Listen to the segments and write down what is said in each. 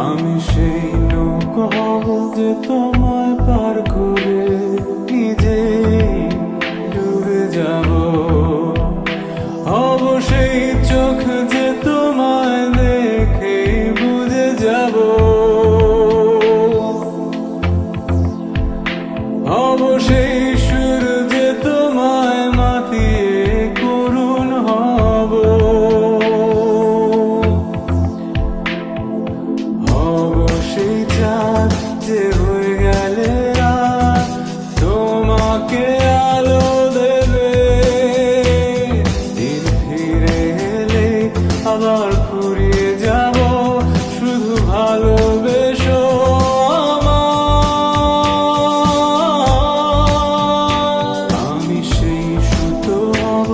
আমি সেই নৌকা হব যে তোমায় পার করে নিজে ডুবে যাব। হব সেই চোখ যে তোমায় দেখে বুঝে যাব। হব সেই সুর যে তোমায় মাতিয়ে করুণ হব। হব সেই চাঁদ যে হয়ে গেলে রাত তোমাকে আলো দেবে। দিন ফিরে এলে আবার ফুরিয়ে যাব, শুধু ভালোবেসো আমায়। আমি সেই সুতো হব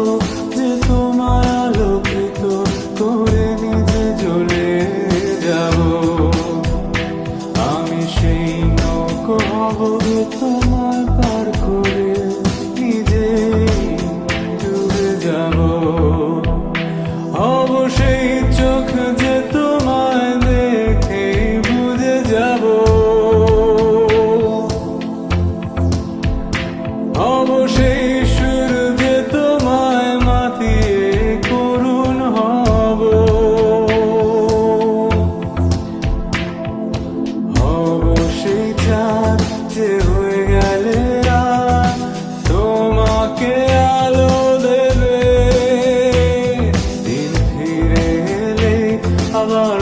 যে তোমায় আলোকিত করে নিজে জ্বলে যাব। আমি সেই নৌকা হব যে তোমায় পার করে নিজে ডুবে যাব। হব সেই চোখ যে তোমায় দেখে বুঝে যাব। হব সেই সুর যে তোমায় মাতিয়ে করুণ হব। হব সেই চাঁদ যে হয়ে গেলে রাত তোমাকে আলো দেবে। দিন ফিরে এলে আবার